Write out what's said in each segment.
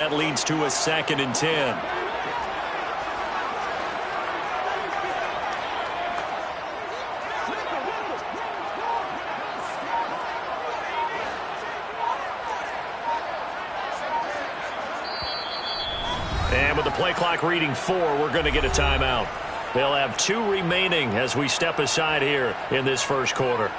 That leads to a 2nd and 10. And with the play clock reading 4, we're going to get a timeout. They'll have 2 remaining as we step aside here in this first quarter.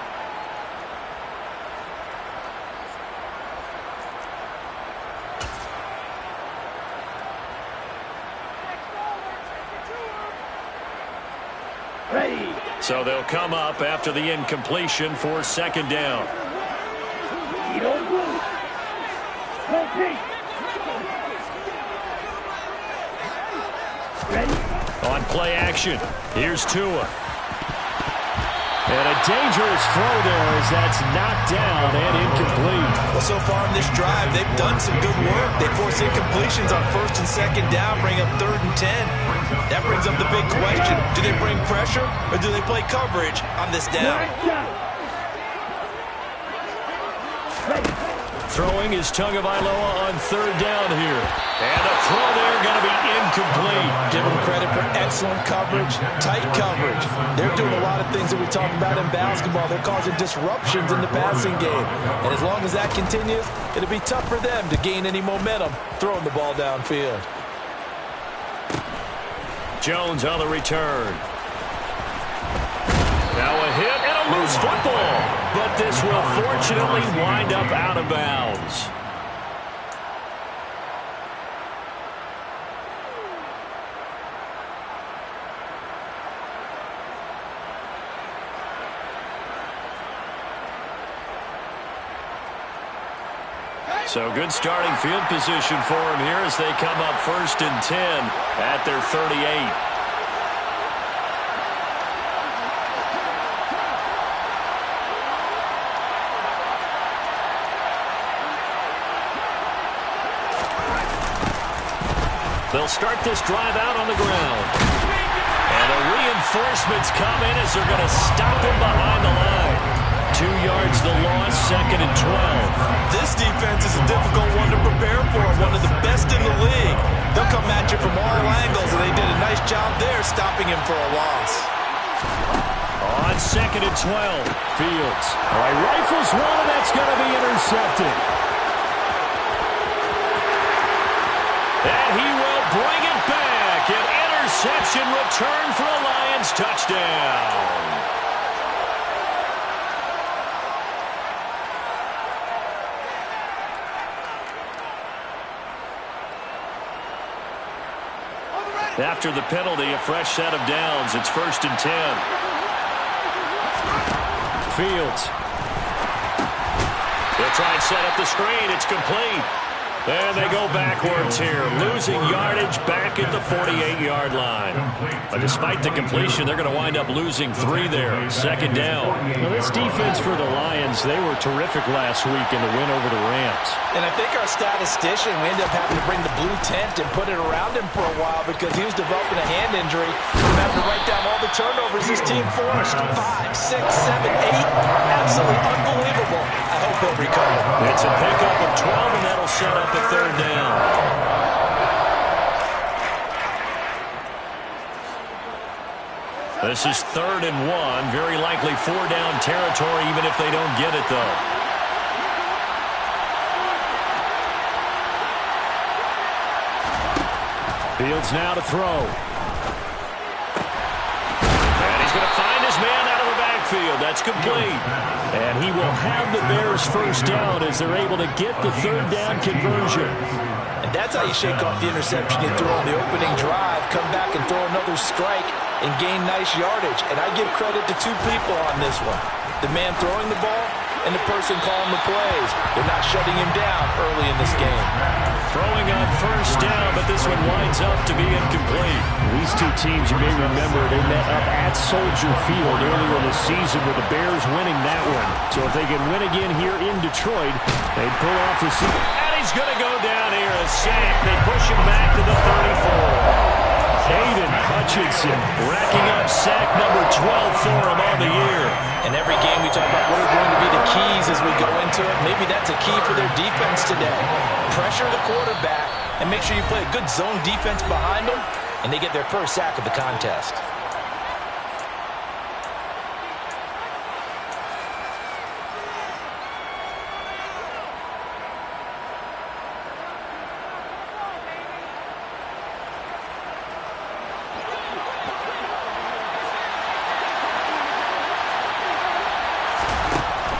So they'll come up after the incompletion for 2nd down. On play action, here's Tua. And a dangerous throw there as that's knocked down and incomplete. Well, so far in this drive, they've done some good work. They force incompletions on 1st and 2nd down, bring up 3rd and 10. That brings up the big question. Do they bring pressure or do they play coverage on this down? Throwing is Tagovailoa on 3rd down here. And a throw there going to be incomplete. Give them credit for excellent coverage, tight coverage. They're doing a lot of things that we talk about in basketball. They're causing disruptions in the passing game. And as long as that continues, it'll be tough for them to gain any momentum throwing the ball downfield. Jones on the return. Now a hit and a loose football. But this will fortunately wind up out of bounds. So good starting field position for him here as they come up 1st and 10 at their 38. They'll start this drive out on the ground. And the reinforcements come in as they're going to stop him behind the line. 2 yards the loss, 2nd and 12. This defense is a difficult one to prepare for, one of the best in the league. They'll come at you from all angles, and they did a nice job there stopping him for a loss. On 2nd and 12, Fields. All right, rifles one, and that's going to be intercepted. And he will bring it back. An interception return for a Lions touchdown. After the penalty, a fresh set of downs. It's 1st and 10. Fields. They'll try and set up the screen. It's complete. And they go backwards here, losing yardage back at the 48-yard line. But despite the completion, they're going to wind up losing 3 there. 2nd down. Now, this defense for the Lions, they were terrific last week in the win over the Rams. And I think our statistician, we ended up having to bring the blue tent and put it around him for a while because he was developing a hand injury. We had to write down all the turnovers this team forced. 5, 6, 7, 8. Absolutely unbelievable. I hope he'll recover. It's a pickup of 12, and that'll set up the 3rd down. This is 3rd and 1. Very likely 4-down territory, even if they don't get it, though. Fields now to throw. And he's going to find his man out of the backfield. That's complete. And he will have the Bears 1st down as they're able to get the 3rd down conversion. And that's how you shake off the interception you threw on the opening drive, come back and throw another strike and gain nice yardage. And I give credit to 2 people on this one. The man throwing the ball and the person calling the plays. They're not shutting him down early in this game. Throwing on 1st down, but this one winds up to be incomplete. These 2 teams, you may remember, they met up at Soldier Field earlier in the season with the Bears winning that one. So if they can win again here in Detroit, they'd pull off the season. And he's going to go down here, a sack. They push him back to the 34. Aidan Richardson. Racking up sack number 12 for him on the year. In every game we talk about what are going to be the keys as we go into it. Maybe that's a key for their defense today. Pressure the quarterback and make sure you play a good zone defense behind them, and they get their first sack of the contest.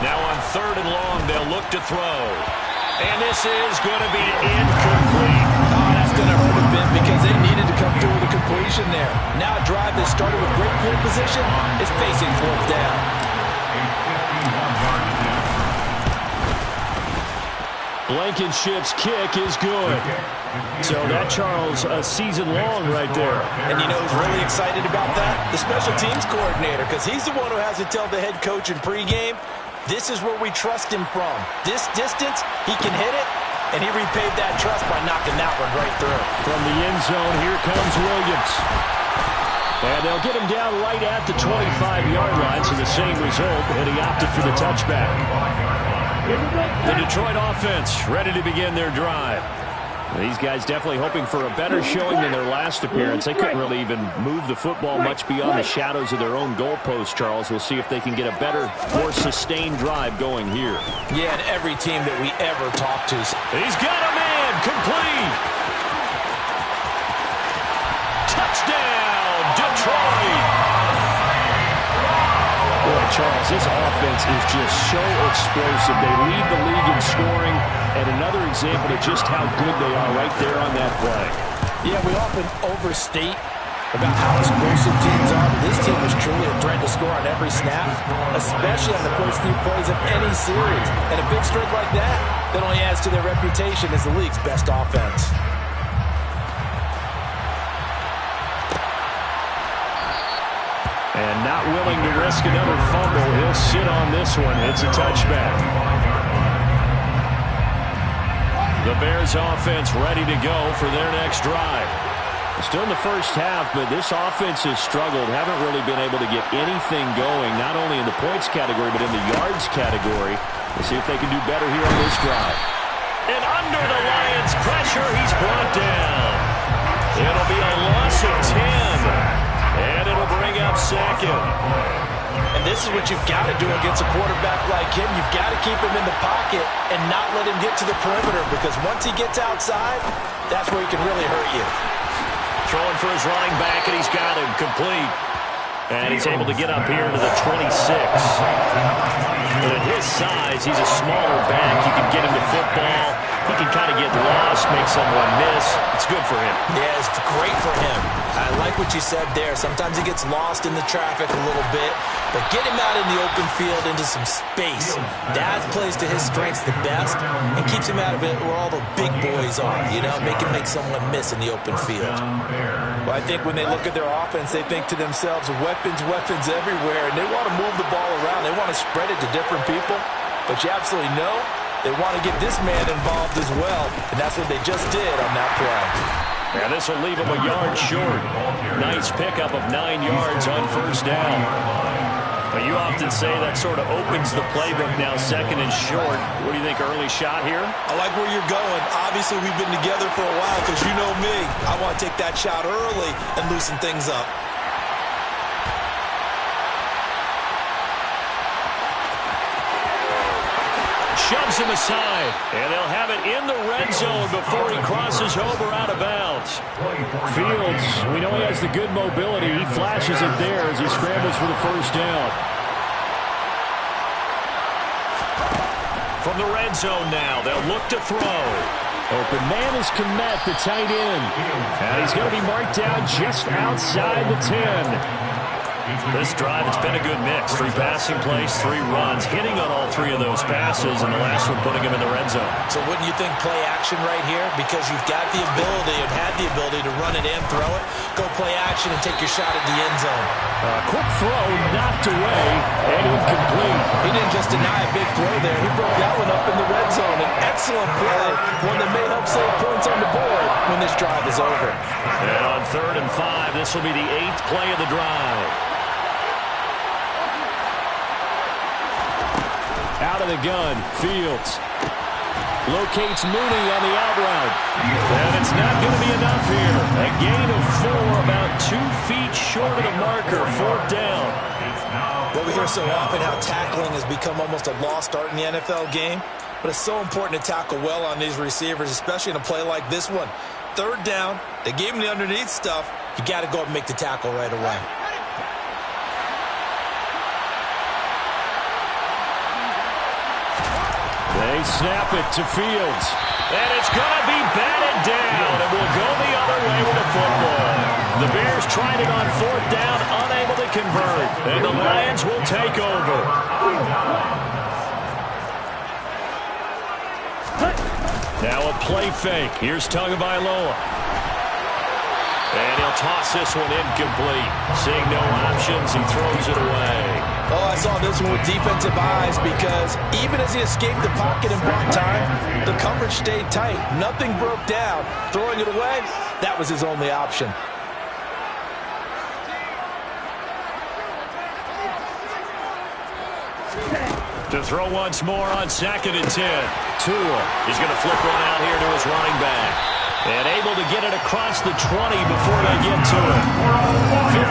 Now on 3rd and long, they'll look to throw. And this is going to be incomplete. Oh, that's going to hurt a bit because they needed to come through with a completion there. Now a drive that started with great field position is facing 4th down. Blankenship's kick is good. So that, Charles, a season long right there. And you know who's really excited about that? The special teams coordinator, because he's the one who has to tell the head coach in pregame, this is where we trust him from. This distance, he can hit it, and he repaid that trust by knocking that one right through. From the end zone, here comes Williams. And they'll get him down right at the 25-yard line, so the same result, and he opted for the touchback. The Detroit offense ready to begin their drive. These guys definitely hoping for a better showing than their last appearance. They couldn't really even move the football much beyond the shadows of their own goalpost, Charles. We'll see if they can get a better, more sustained drive going here. Yeah, and every team that we ever talk to. He's got a man, complete. Touchdown, Detroit. Boy, Charles, this offense is just so explosive. They lead the league in scoring, and another example of just how good they are right there on that play. Yeah, we often overstate about how explosive teams are, but this team is truly a threat to score on every snap, especially on the first few plays of any series. And a big streak like that only adds to their reputation as the league's best offense. And not willing to risk another fumble, he'll sit on this one. It's a touchback. The Bears offense ready to go for their next drive. Still in the first half, but this offense has struggled. Haven't really been able to get anything going, not only in the points category, but in the yards category. We'll see if they can do better here on this drive. And under the Lions' pressure, he's brought down. It'll be a loss of 10. And it'll bring up 2nd. And this is what you've got to do against a quarterback like him. You've got to keep him in the pocket and not let him get to the perimeter, because once he gets outside, that's where he can really hurt you. Throwing for his running back, and he's got him complete. And he's able to get up here to the 26. But at his size, he's a smaller back. You can get him the football. He can kind of get lost, make someone miss. It's good for him. Yeah, it's great for him. I like what you said there. Sometimes he gets lost in the traffic a little bit, but get him out in the open field into some space. That plays to his strengths the best and keeps him out of it where all the big boys are, you know, make someone miss in the open field. Well, I think when they look at their offense, they think to themselves, weapons everywhere, and they want to move the ball around. They want to spread it to different people, but you absolutely know they want to get this man involved as well, and that's what they just did on that play. And this will leave him a yard short. Nice pickup of 9 yards on first down. But you often say that sort of opens the playbook now, 2nd and short. What do you think, early shot here? I like where you're going. Obviously, we've been together for a while because you know me. I want to take that shot early and loosen things up. Shoves him aside, and they'll have it in the red zone before he crosses over out of bounds. Fields, we know he has the good mobility. He flashes it there as he scrambles for the first down. From the red zone now, they'll look to throw. Open man is Kmet, the tight end. And he's going to be marked down just outside the 10. This drive, it's been a good mix. 3 passing plays, 3 runs, hitting on all 3 of those passes, and the last one putting him in the red zone. So wouldn't you think play action right here? Because you've got the ability and had the ability to run it and throw it. Go play action and take your shot at the end zone. Quick throw, knocked away, and incomplete. He didn't just deny a big throw there. He broke that one up in the red zone. An excellent play, one that may help save points on the board when the this drive is over. And on 3rd and 5, this will be the 8th play of the drive. Out of the gun, Fields. Locates Mooney on the out route. And it's not going to be enough here. A gain of 4, about 2 feet short of the marker. 4th down. Well, we hear so often how tackling has become almost a lost art in the NFL game. But it's so important to tackle well on these receivers, especially in a play like this one. 3rd down, they gave him the underneath stuff. You got to go up and make the tackle right away. They snap it to Fields. And it's going to be batted down. It will go the other way with the football. The Bears tried it on 4th down, unable to convert. And the Lions will take over. Now a play fake. Here's Tagovailoa. And he'll toss this one incomplete. Seeing no options, he throws it away. Oh, I saw this one with defensive eyes because even as he escaped the pocket and bought time, the coverage stayed tight. Nothing broke down. Throwing it away, that was his only option. To throw once more on 2nd and 10. Tua. He's going to flip one out here to his running back. And able to get it across the 20 before they get to it.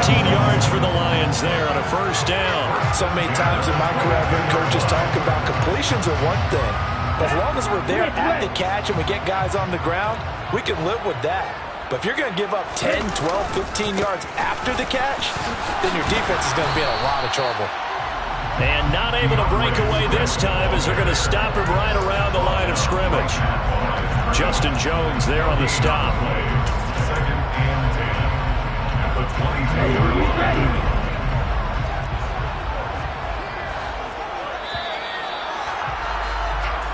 15 yards for the Lions there on a 1st down. So many times in my career, I've heard coaches talk about completions are one thing. As long as we're there at the catch and we get guys on the ground, we can live with that. But if you're going to give up 10, 12, 15 yards after the catch, then your defense is going to be in a lot of trouble. And not able to break away this time as they're going to stop him right around the line of scrimmage. Justin Jones there on the stop.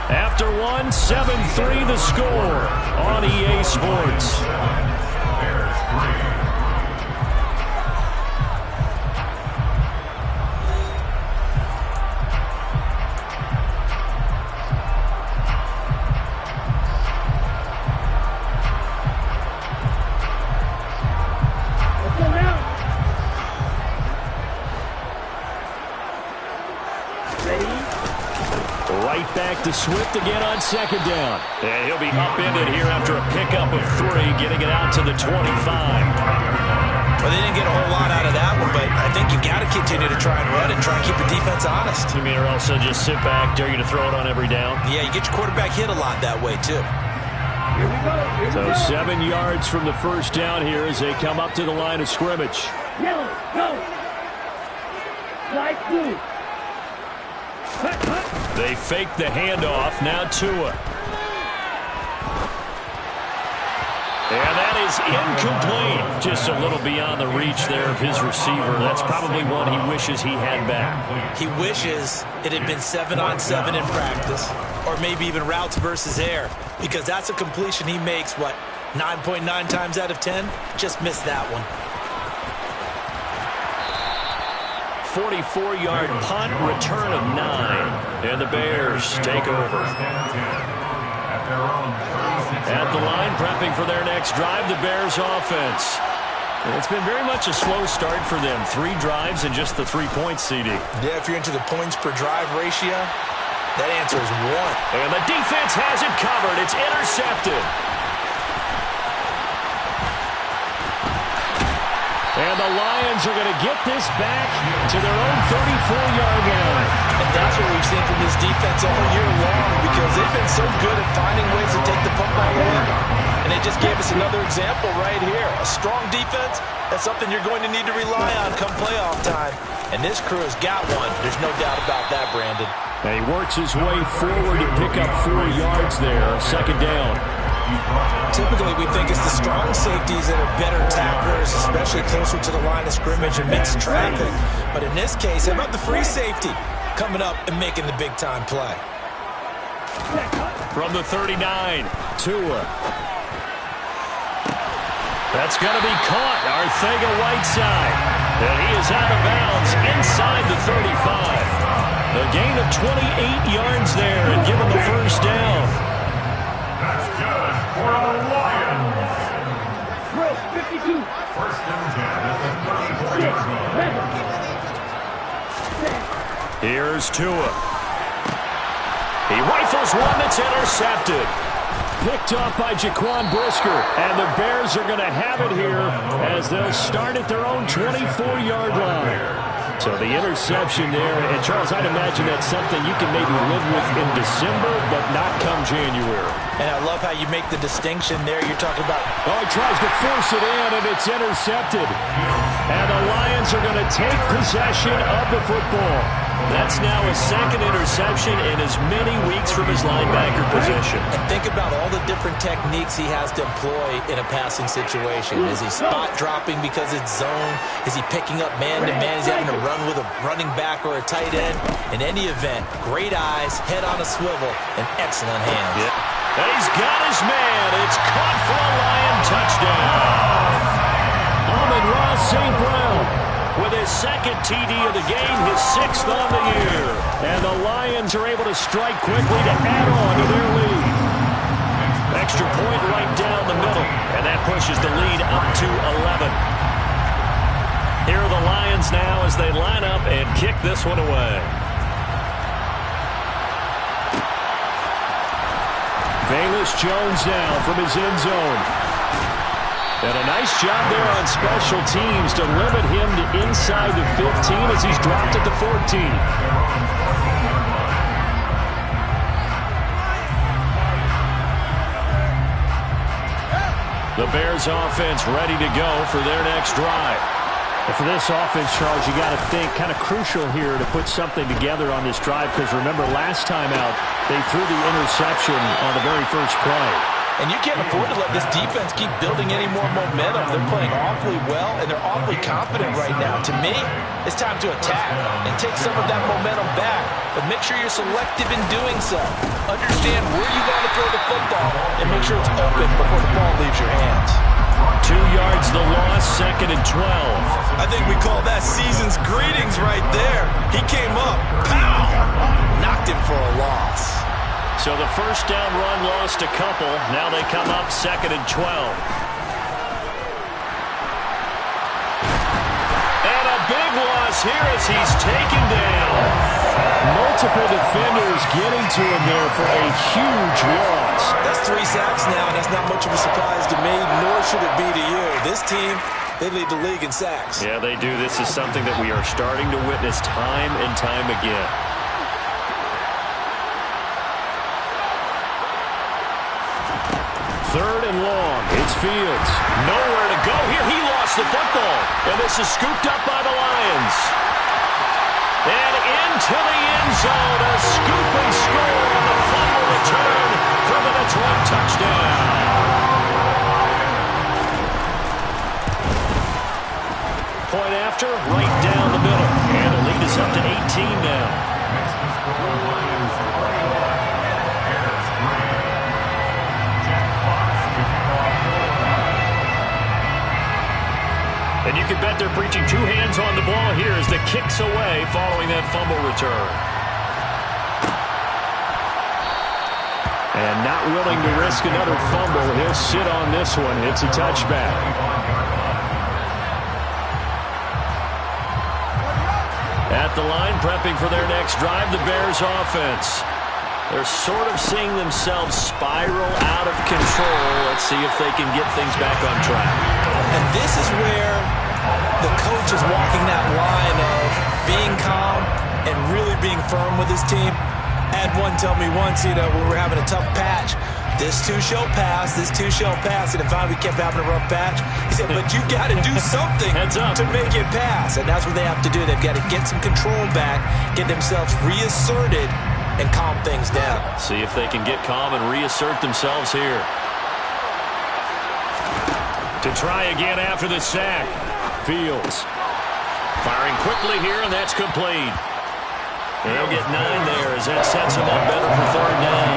After 1, 7-3 the score on EA Sports. Back to Swift again on 2nd down. And he'll be upended here after a pickup of 3, getting it out to the 25. Well, they didn't get a whole lot out of that one, but I think you got to continue to try and run and try and keep the defense honest. You mean, or also just sit back, dare you to throw it on every down? Yeah, you get your quarterback hit a lot that way, too. So 7 yards from the 1st down here as they come up to the line of scrimmage. Yellow, go! Slide 2. They fake the handoff. Now Tua. And that is incomplete. Just a little beyond the reach there of his receiver. That's probably one he wishes he had back. He wishes it had been 7-on-7 in practice, or maybe even routes versus air, because that's a completion he makes, 9.9 times out of 10? Just missed that one. 44-yard punt, return of 9. And the Bears take over. At the line, prepping for their next drive, the Bears offense. It's been very much a slow start for them. 3 drives and just the 3 points, CD. Yeah, if you're into the points per drive ratio, that answer is 1. And the defense has it covered. It's intercepted. And the Lions are going to get this back to their own 34-yard line. And that's what we've seen from this defense all year long, because they've been so good at finding ways to take the football away. And they just gave us another example right here. A strong defense, that's something you're going to need to rely on come playoff time. And this crew has got one. There's no doubt about that, Brandon. And he works his way forward to pick up 4 yards there on 2nd down. Typically, we think it's the strong safeties that are better tacklers, especially closer to the line of scrimmage amidst traffic. But in this case, how about the free safety coming up and making the big-time play? From the 39, Tua. That's going to be caught. Arcega-Whiteside. And he is out of bounds inside the 35. A gain of 28 yards there and given the 1st down. That's good for the Lions. Here's Tua. He rifles one that's intercepted. Picked off by Jaquan Brisker. And the Bears are going to have it here as they'll start at their own 24-yard line. So the interception there, and Charles, I'd imagine that's something you can maybe live with in December, but not come January. And I love how you make the distinction there. You're talking about... Oh, he tries to force it in, and it's intercepted. And the Lions are going to take possession of the football. That's now his second interception in as many weeks from his linebacker position. And think about all the different techniques he has to employ in a passing situation. Is he spot dropping because it's zone? Is he picking up man-to-man? Is he having to run with a running back or a tight end? In any event, great eyes, head on a swivel, and excellent hands. Yeah. And he's got his man. It's caught for a Lion touchdown. Amon-Ra St. Brown with his second TD of the game, his sixth on the year. And the Lions are able to strike quickly to add on to their lead. Extra point right down the middle, and that pushes the lead up to 11. Here are the Lions now as they line up and kick this one away. Velus Jones now from his end zone. And a nice job there on special teams to limit him to inside the 15 as he's dropped at the 14. The Bears offense ready to go for their next drive. And for this offense, Charles, you got to think kind of crucial here to put something together on this drive because remember last time out they threw the interception on the very first play. And you can't afford to let this defense keep building any more momentum. They're playing awfully well, and they're awfully confident right now. To me, it's time to attack and take some of that momentum back. But make sure you're selective in doing so. Understand where you want to throw the football, and make sure it's open before the ball leaves your hands. 2 yards the loss, 2nd and 12. I think we call that season's greetings right there. He came up, pow, knocked him for a loss. So the first down run lost a couple. Now they come up 2nd and 12. And a big loss here as he's taken down. Multiple defenders getting to him there for a huge loss. That's 3 sacks now, and that's not much of a surprise to me, nor should it be to you. This team, they lead the league in sacks. Yeah, they do. This is something that we are starting to witness time and time again. Third and long. It's Fields. Nowhere to go here. He lost the football. And this is scooped up by the Lions. And into the end zone. A scoop and score on the final return for the Detroit touchdown. Point after, right down the middle. And the lead is up to 18 now. And you can bet they're preaching 2 hands on the ball here as the kick's away following that fumble return. And not willing to risk another fumble. He'll sit on this one. It's a touchback. At the line, prepping for their next drive, the Bears offense. They're sort of seeing themselves spiral out of control. Let's see if they can get things back on track. And this is where the coach is walking that line of being calm and really being firm with his team. I had one tell me once, when we were having a tough patch, this too shall pass, this too shall pass. And finally we kept having a rough patch. He said, but you got to do something to make it pass. And that's what they have to do. They've got to get some control back, get themselves reasserted, and calm things down. See if they can get calm and reassert themselves here. To try again after the sack. Fields. Firing quickly here, and that's complete. And they'll get 9 there as that sets them up better for 3rd down.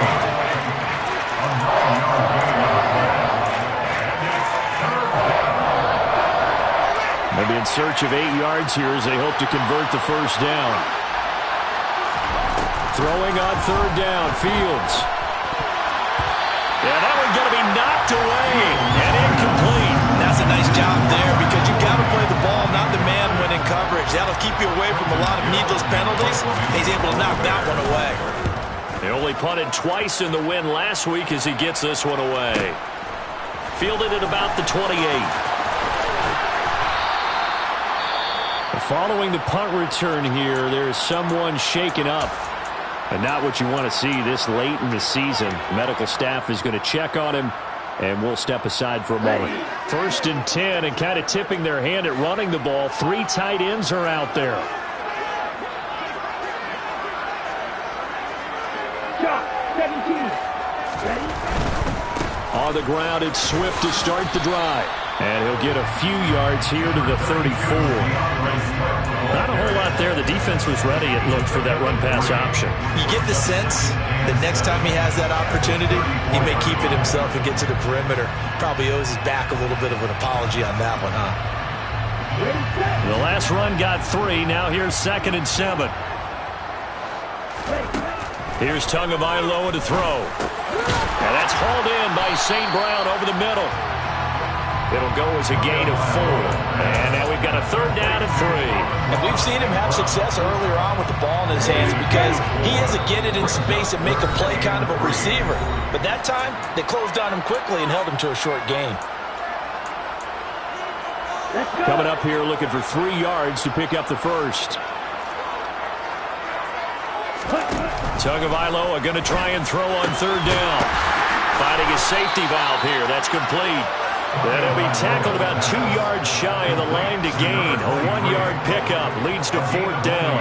They'll be in search of 8 yards here as they hope to convert the first down. Throwing on 3rd down, Fields. Yeah, that one's going to be knocked away and incomplete. That's a nice job there because you got to play the ball, not the man when in coverage. That'll keep you away from a lot of needless penalties. He's able to knock that one away. He only punted twice in the win last week as he gets this one away. Fielded at about the 28. Following the punt return here, there's someone shaken up. And not what you want to see this late in the season. Medical staff is going to check on him, and we'll step aside for a moment. 1st and 10, and kind of tipping their hand at running the ball. 3 tight ends are out there. On the ground, it's Swift to start the drive. And he'll get a few yards here to the 34. Not a whole lot there. The defense was ready, it looked, for that run-pass option. You get the sense that next time he has that opportunity, he may keep it himself and get to the perimeter. Probably owes his back a little bit of an apology on that one, huh? The last run got 3. Now here's 2nd and 7. Here's Tagovailoa to throw. And that's hauled in by St. Brown over the middle. It'll go as a gain of 4. And now we've got a 3rd down and 3. And we've seen him have success earlier on with the ball in his hands because he has a get it in space and make a play kind of a receiver. But that time, they closed on him quickly and held him to a short gain. Coming up here looking for 3 yards to pick up the first. Tagovailoa going to try and throw on 3rd down. Finding a safety valve here. That's complete. Then he'll be tackled about 2 yards shy of the line to gain. A 1-yard pickup leads to 4th down.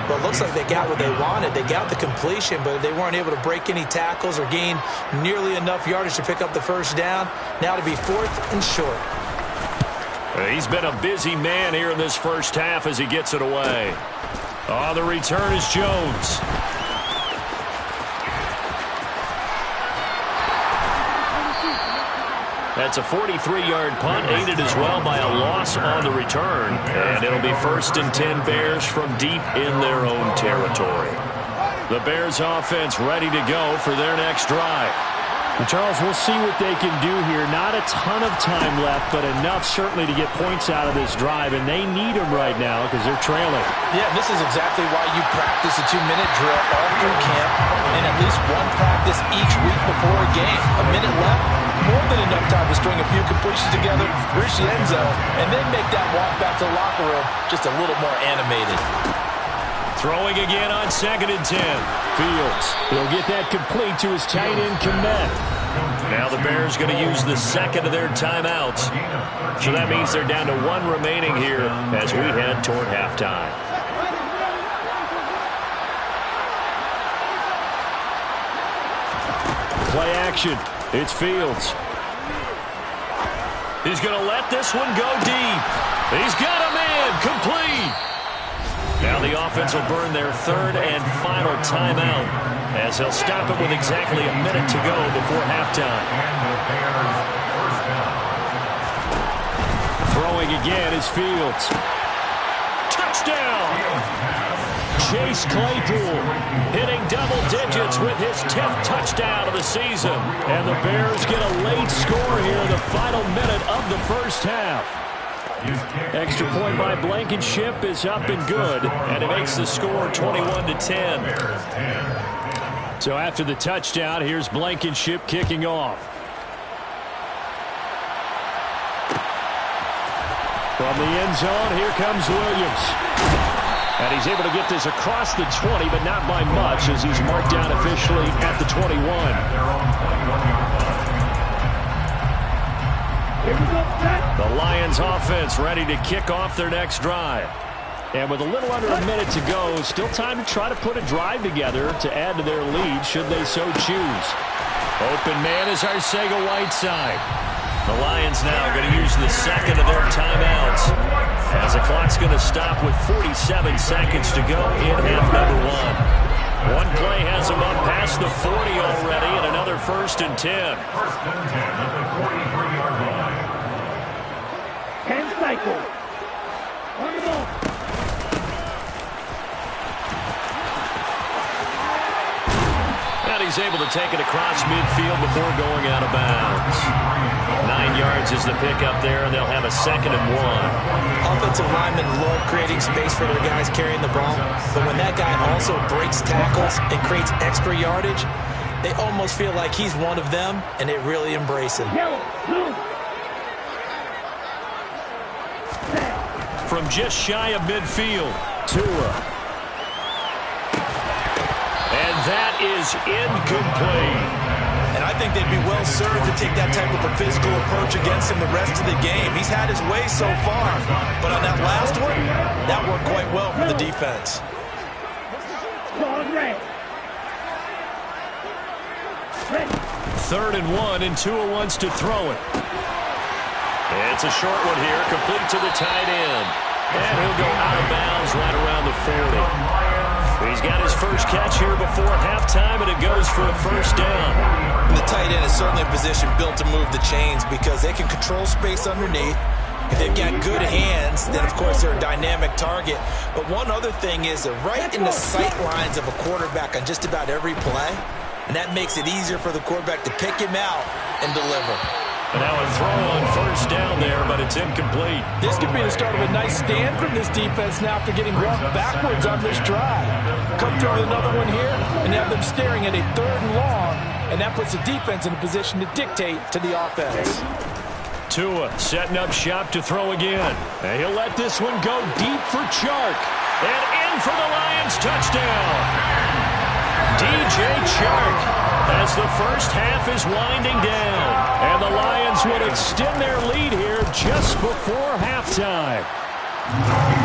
Well, it looks like they got what they wanted. They got the completion, but they weren't able to break any tackles or gain nearly enough yardage to pick up the 1st down. Now to be 4th and short. He's been a busy man here in this first half as he gets it away. On the return is Jones. That's a 43-yard punt, aided as well by a loss on the return. And it'll be 1st and 10 Bears from deep in their own territory. The Bears offense ready to go for their next drive. And Charles, we'll see what they can do here. Not a ton of time left, but enough certainly to get points out of this drive. And they need them right now because they're trailing. Yeah, this is exactly why you practice a 2-minute drill all through camp and at least one practice each week before a game. A minute left, more than enough time to string a few completions together, reach the end zone, and then make that walk back to the locker room just a little more animated. Throwing again on 2nd and 10. Fields. He'll get that complete to his tight end, Kmet. Now the Bears going to use the 2nd of their timeouts. So that means they're down to 1 remaining here as we head toward halftime. Play action. It's Fields. He's going to let this one go deep. He's got a man complete. Now the offense will burn their 3rd and final timeout as they'll stop it with exactly a minute to go before halftime. Throwing again is Fields. Touchdown! Chase Claypool hitting double digits with his 10th touchdown of the season. And the Bears get a late score here in the final minute of the first half. Extra point by Blankenship is up and good, and it makes the score 21-10. So after the touchdown, here's Blankenship kicking off. From the end zone, here comes Williams. And he's able to get this across the 20, but not by much as he's marked down officially at the 21. The Lions offense ready to kick off their next drive. And with a little under a minute to go, still time to try to put a drive together to add to their lead should they so choose. Open man is Arcega-Whiteside. The Lions now going to use the 2nd of their timeouts as the clock's going to stop with 47 seconds to go in half number 1. One play has them up past the 40 already and another 1st and 10. Cycle. On the ball. And he's able to take it across midfield before going out of bounds. 9 yards yards is the pickup there, and they'll have a 2nd and 1. Offensive linemen love creating space for their guys carrying the ball, but when that guy also breaks tackles and creates extra yardage, they almost feel like he's one of them, and they really embrace him. From just shy of midfield, Tua. And that is incomplete. And I think they'd be well served to take that type of a physical approach against him the rest of the game. He's had his way so far, but on that last one, that worked quite well for the defense. 3rd and 1, and Tua wants to throw it. It's a short one here, complete to the tight end. And he'll go out of bounds right around the 40. He's got his first catch here before halftime, and it goes for a 1st down. The tight end is certainly a position built to move the chains because they can control space underneath. If they've got good hands, then, of course, they're a dynamic target. But one other thing is they're right in the sight lines of a quarterback on just about every play, and that makes it easier for the quarterback to pick him out and deliver. And now a throw on 1st down there, but it's incomplete. This could be the start of a nice stand from this defense now after getting walked backwards on this drive. Come through with another one here, and have them staring at a 3rd and long, and that puts the defense in a position to dictate to the offense. Tua setting up shop to throw again. And he'll let this one go deep for Chark. And in for the Lions touchdown. DJ Chark as the first half is winding down. And the Lions would extend their lead here just before halftime.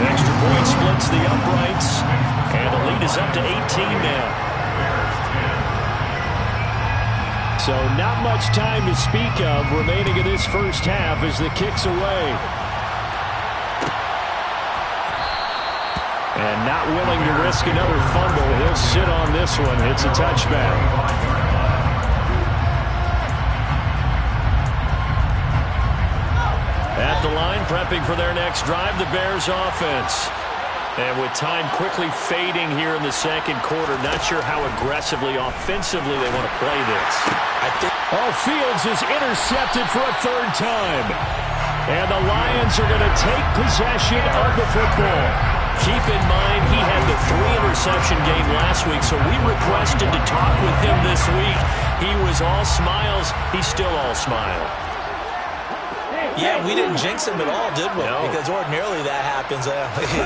Extra point splits the uprights. And the lead is up to 18 now. So not much time to speak of remaining in this first half as the kick's away. And not willing to risk another fumble. He'll sit on this one. It's a touchback. At the line, prepping for their next drive, the Bears offense. And with time quickly fading here in the 2nd quarter, not sure how aggressively, offensively they want to play this. Fields is intercepted for a 3rd time. And the Lions are going to take possession of the football. Keep in mind, he had the 3-interception game last week, so we requested to talk with him this week. He was all smiles. He's still all smile. Yeah, we didn't jinx him at all, did we? No. Because ordinarily that happens.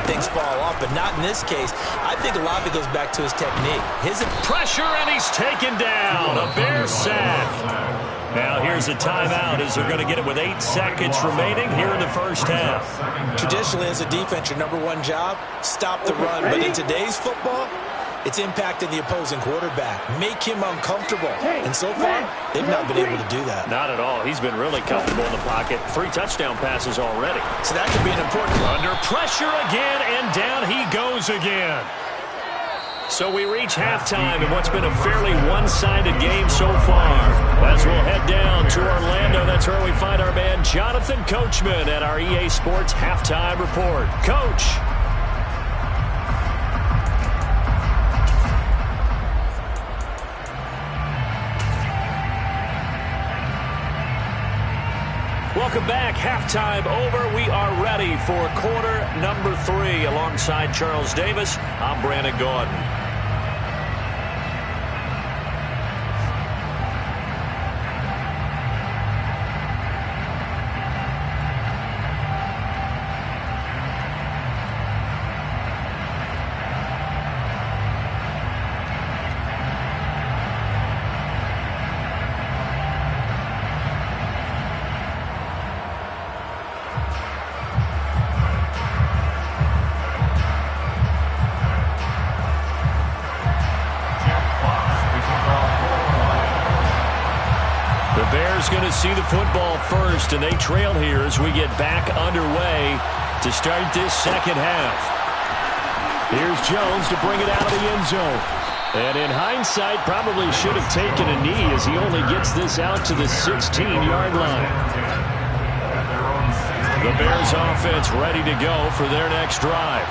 Things fall off, but not in this case. I think a lot of it goes back to his technique. His pressure, and he's taken down. A Bear sack. Now here's a timeout as they're going to get it with 8 seconds remaining here in the first half. Traditionally, as a defense, your #1 job, stop the run. But in today's football, it's impacting the opposing quarterback. Make him uncomfortable. And so far, they've not been able to do that. Not at all. He's been really comfortable in the pocket. 3 touchdown passes already. So that could be an important one. Under pressure again, and down he goes again. So we reach halftime in what's been a fairly one-sided game so far. As we'll head down to Orlando, that's where we find our man Jonathan Coachman at our EA Sports Halftime Report. Coach. Welcome back. Halftime over. We are ready for quarter number 3. Alongside Charles Davis, I'm Brandon Gordon. Going to see the football first, and they trail here as we get back underway to start this second half. Here's Jones to bring it out of the end zone. And in hindsight, probably should have taken a knee as he only gets this out to the 16-yard line. The Bears offense ready to go for their next drive.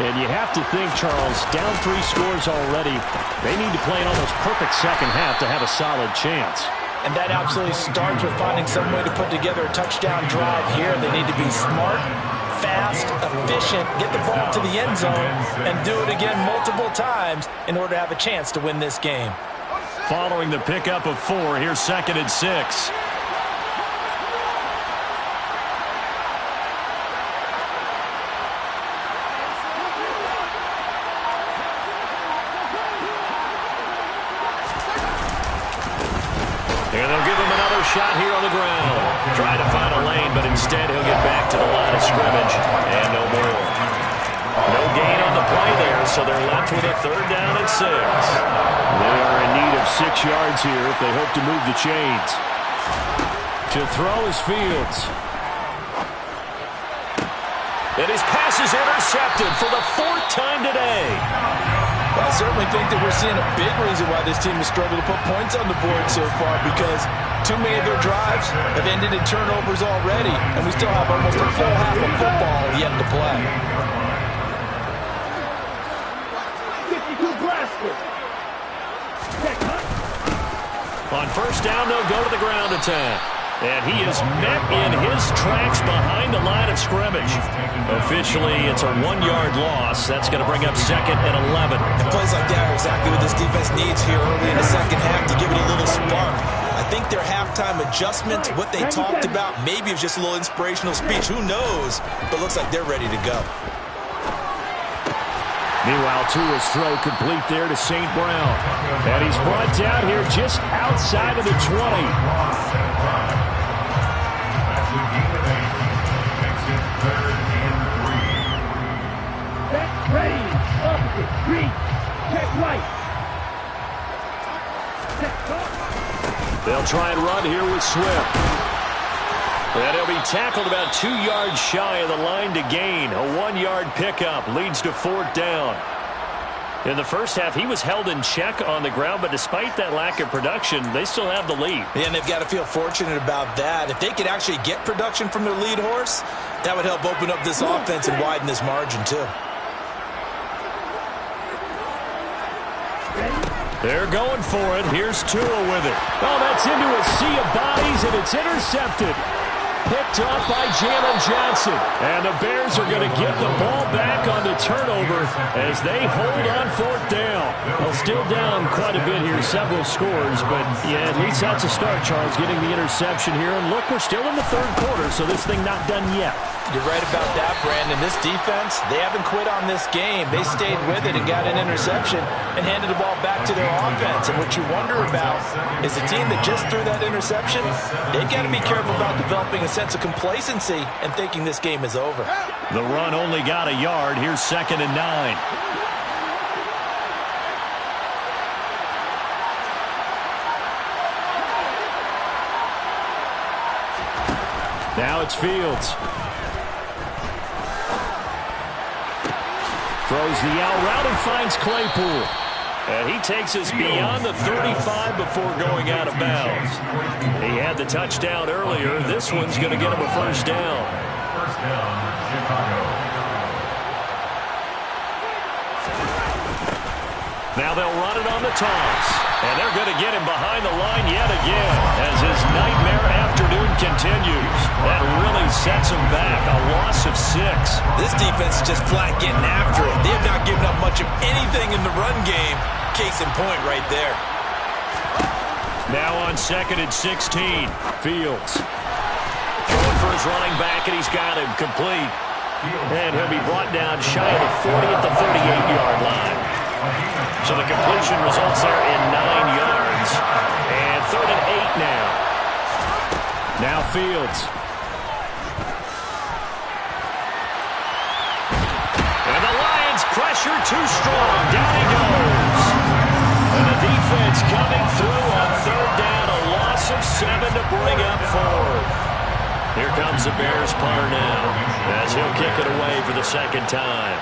And you have to think, Charles, down 3 scores already. They need to play an almost perfect second half to have a solid chance. And that absolutely starts with finding some way to put together a touchdown drive here. They need to be smart, fast, efficient, get the ball to the end zone, and do it again multiple times in order to have a chance to win this game. Following the pickup of 4, here's 2nd and 6. And they'll give him another shot here on the ground. Trying to find a lane, but instead he'll get back to the line of scrimmage. And no more. No gain on the play there, so they're left with a 3rd down and 6. They are in need of 6 yards here if they hope to move the chains. To throw is Fields. And his pass is intercepted for the 4th time today. Well, I certainly think that we're seeing a big reason why this team has struggled to put points on the board so far, because too many of their drives have ended in turnovers already, and we still have almost a full half of football yet to play. 52 Nebraska. On 1st down, they'll go to the ground attack. And he is met in his tracks behind the line of scrimmage. Officially, it's a 1-yard loss. That's going to bring up 2nd and 11. And plays like that are exactly what this defense needs here early in the second half to give it a little spark. I think their halftime adjustments, what they talked about, maybe it was just a little inspirational speech. Who knows? But it looks like they're ready to go. Meanwhile, Tua's throw complete there to St. Brown. And he's brought down here just outside of the 20. Ready. Opposite. Read. Check right. They'll try and run here with Swift. And he'll be tackled about 2 yards shy of the line to gain. A 1-yard pickup leads to 4th down. In the first half, he was held in check on the ground, but despite that lack of production, they still have the lead. And they've got to feel fortunate about that. If they could actually get production from their lead horse, that would help open up this offense and widen this margin too. They're going for it. Here's Tua with it. Oh, that's into a sea of bodies, and it's intercepted. Picked up by Jalen Johnson. And the Bears are going to get the ball back on the turnover as they hold on 4th down. Well, still down quite a bit here, several scores, but yeah, at least that's a start, Charles, getting the interception here. And look, we're still in the 3rd quarter, so this thing not done yet. You're right about that, Brandon. This defense, they haven't quit on this game. They stayed with it and got an interception and handed the ball back to their offense. And what you wonder about is a team that just threw that interception, they've got to be careful about developing a sense of complacency and thinking this game is over. The run only got a yard. Here's 2nd and 9. Now it's Fields. Throws the out route and finds Claypool. And he takes us beyond the 35 before going out of bounds. He had the touchdown earlier. This one's going to get him a 1st down. 1st down, Chicago. Now they'll run it on the toss. And they're going to get him behind the line yet again as his nightmare afternoon continues. That really sets him back. A loss of 6. This defense is just flat getting after it. They have not given up much of anything in the run game. Case in point right there. Now on 2nd and 16. Fields. Going for his running back, and he's got him complete. And he'll be brought down shy of the 40 at the 38-yard line. So the completion results there in 9 yards. And 3rd and 8 now. Now Fields. And the Lions pressure too strong. Down he goes. And the defense coming through on 3rd down. A loss of 7 to bring up 4th. Here comes the Bears punter now as he'll kick it away for the 2nd time.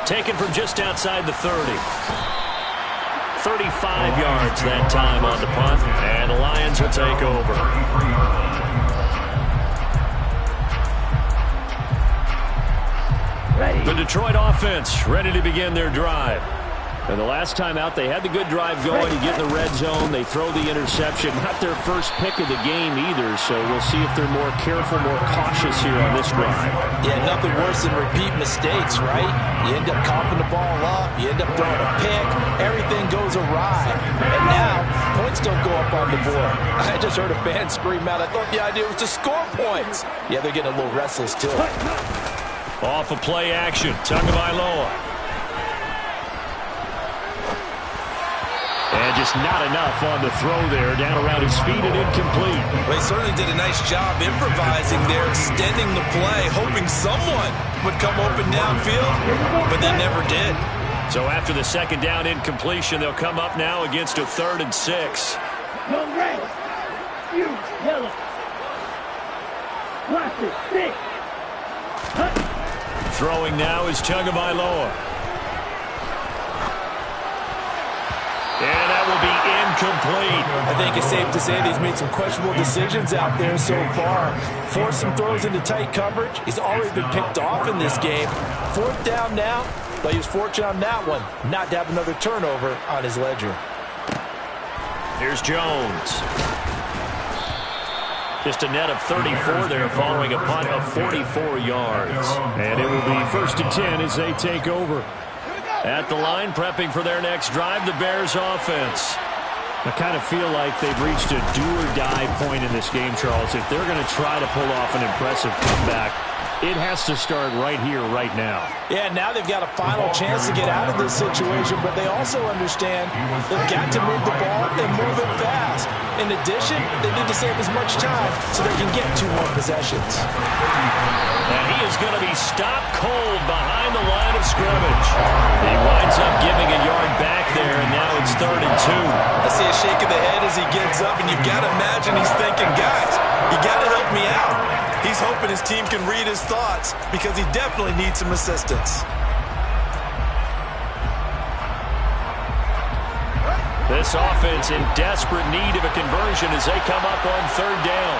Taken from just outside the 30. 35 yards that time on the punt, and the Lions will take over. The Detroit offense ready to begin their drive. And the last time out, they had the good drive going. You get in the red zone, they throw the interception. Not their first pick of the game either, so we'll see if they're more careful, more cautious here on this drive. Yeah, nothing worse than repeat mistakes, right? You end up coughing the ball up, you end up throwing a pick, everything goes awry. And now, points don't go up on the board. I just heard a fan scream out, I thought the idea was to score points. Yeah, they're getting a little restless too. Off of play action, Tagovailoa. And just not enough on the throw there. Down around his feet and incomplete. Well, he certainly did a nice job improvising there, extending the play, hoping someone would come open downfield, but they never did. So after the second down incompletion, they'll come up now against a 3rd and 6. No red. You yellow. Watch it. 6. Throwing now is Tagovailoa. And that will be incomplete. I think it's safe to say that he's made some questionable decisions out there so far. Forced some throws into tight coverage. He's already been picked off in this game. 4th down now, but he was fortunate on that one not to have another turnover on his ledger. Here's Jones. Just a net of 34 there following a punt of 44 yards. And it will be 1st and 10 as they take over. At the line, prepping for their next drive, the Bears offense. I kind of feel like they've reached a do-or-die point in this game, Charles. If they're going to try to pull off an impressive comeback, it has to start right here, right now. Yeah, now they've got a final chance to get out of this situation, but they also understand they've got to move the ball and move it fast. In addition, they need to save as much time so they can get 2 more possessions. And he is going to be stopped cold behind the line of scrimmage. He winds up giving a yard back there, and now it's 3rd and 2. I see a shake of the head as he gets up, and you've got to imagine he's thinking, guys, you got to help me out. He's hoping his team can read his thoughts because he definitely needs some assistance. This offense in desperate need of a conversion as they come up on 3rd down.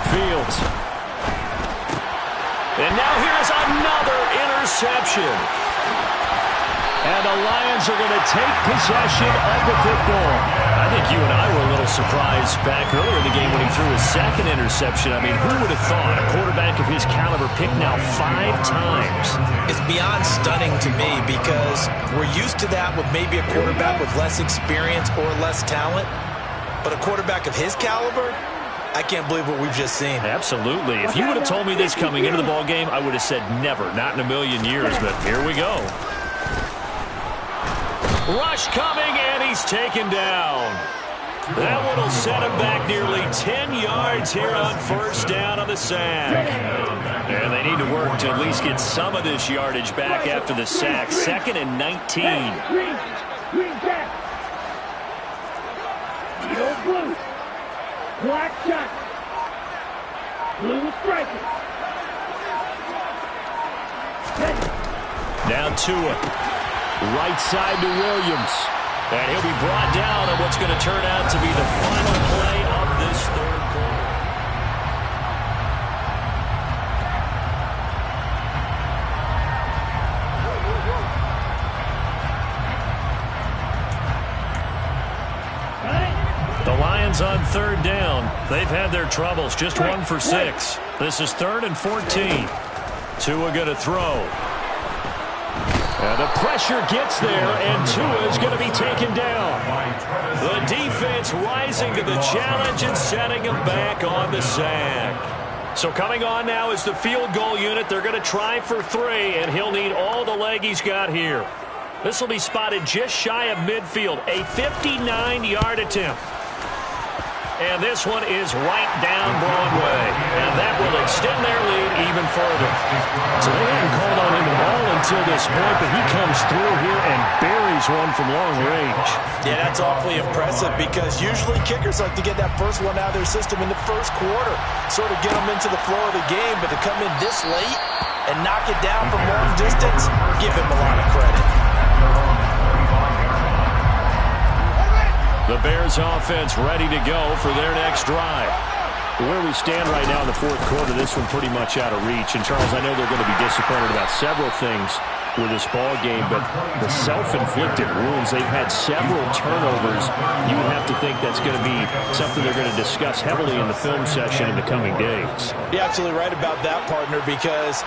Fields. And now here's another interception. And the Lions are going to take possession of the football. I think you and I were a little surprised back earlier in the game when he threw his 2nd interception. I mean, who would have thought a quarterback of his caliber picked now 5 times? It's beyond stunning to me because we're used to that with maybe a quarterback with less experience or less talent. But a quarterback of his caliber, I can't believe what we've just seen. Absolutely. If you would have told me this coming into the ball game, I would have said never, not in a million years. But here we go. Rush coming, and he's taken down. That one will set him back nearly 10 yards here on 1st down on the sack. And they need to work to at least get some of this yardage back after the sack. 2nd and 19. Green jack. Yellow blue. Black shot. Blue striker. Now Tua. Right side to Williams. And he'll be brought down on what's going to turn out to be the final play of this 3rd quarter. The Lions on 3rd down. They've had their troubles. Just 1 for 6. This is 3rd and 14. Tua going to throw. And the pressure gets there, and Tua is going to be taken down. The defense rising to the challenge and setting him back on the sack. So coming on now is the field goal unit. They're going to try for 3, and he'll need all the leg he's got here. This will be spotted just shy of midfield, a 59-yard attempt. And this one is right down Broadway. And that will extend their lead even further. So they hadn't called on him at all until this point, but he comes through here and buries one from long range. Yeah, that's awfully impressive because usually kickers like to get that first one out of their system in the 1st quarter, sort of get them into the flow of the game, but to come in this late and knock it down from long distance, give him a lot of credit. The Bears offense ready to go for their next drive. Where we stand right now in the fourth quarter, this one pretty much out of reach. And, Charles, I know they're going to be disappointed about several things with this ball game, but the self-inflicted wounds, they've had several turnovers. You would have to think that's going to be something they're going to discuss heavily in the film session in the coming days. You're absolutely right about that, partner, because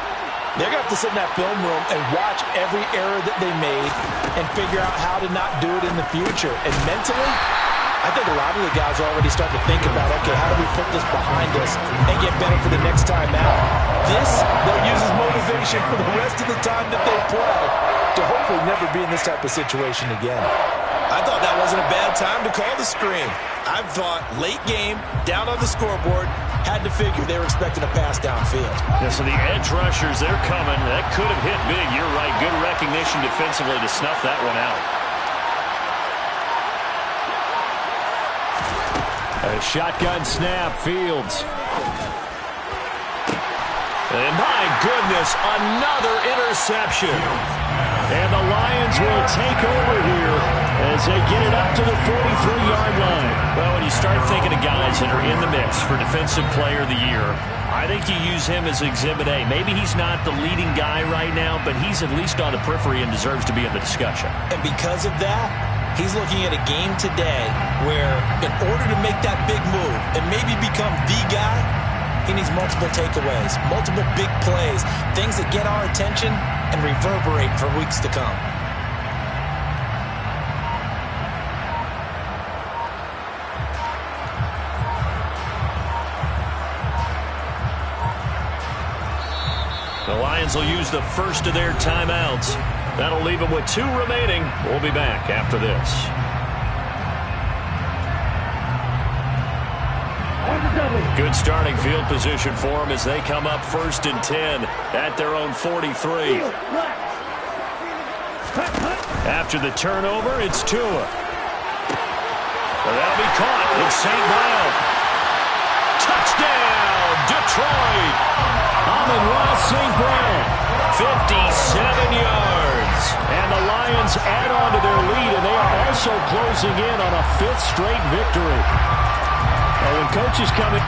they're going to have to sit in that film room and watch every error that they made and figure out how to not do it in the future. And mentally, I think a lot of the guys are already starting to think about, okay, how do we put this behind us and get better for the next time out? This, they'll use as motivation for the rest of the time that they play to hopefully never be in this type of situation again. I thought that wasn't a bad time to call the screen. I thought late game, down on the scoreboard, had to figure they were expecting a pass downfield. Yeah, so the edge rushers, they're coming. That could have hit big. You're right. Good recognition defensively to snuff that one out. A shotgun snap, Fields. And my goodness, another interception. And the Lions will take over here as they get it up to the 43-yard line. Well, when you start thinking of guys that are in the mix for Defensive Player of the Year, I think you use him as Exhibit A. Maybe he's not the leading guy right now, but he's at least on the periphery and deserves to be in the discussion. And because of that, he's looking at a game today where in order to make that big move and maybe become the guy, he needs multiple takeaways, multiple big plays, things that get our attention and reverberate for weeks to come. The Lions will use the first of their timeouts. That'll leave them with 2 remaining. We'll be back after this. Good starting field position for them as they come up 1st and 10 at their own 43. After the turnover, it's Tua. Well, that'll be caught. It's St. Brown. Touchdown, Detroit. Amon-Ra St. Brown, 57 yards. And the Lions add on to their lead, and they are also closing in on a 5th straight victory. And when coaches come in...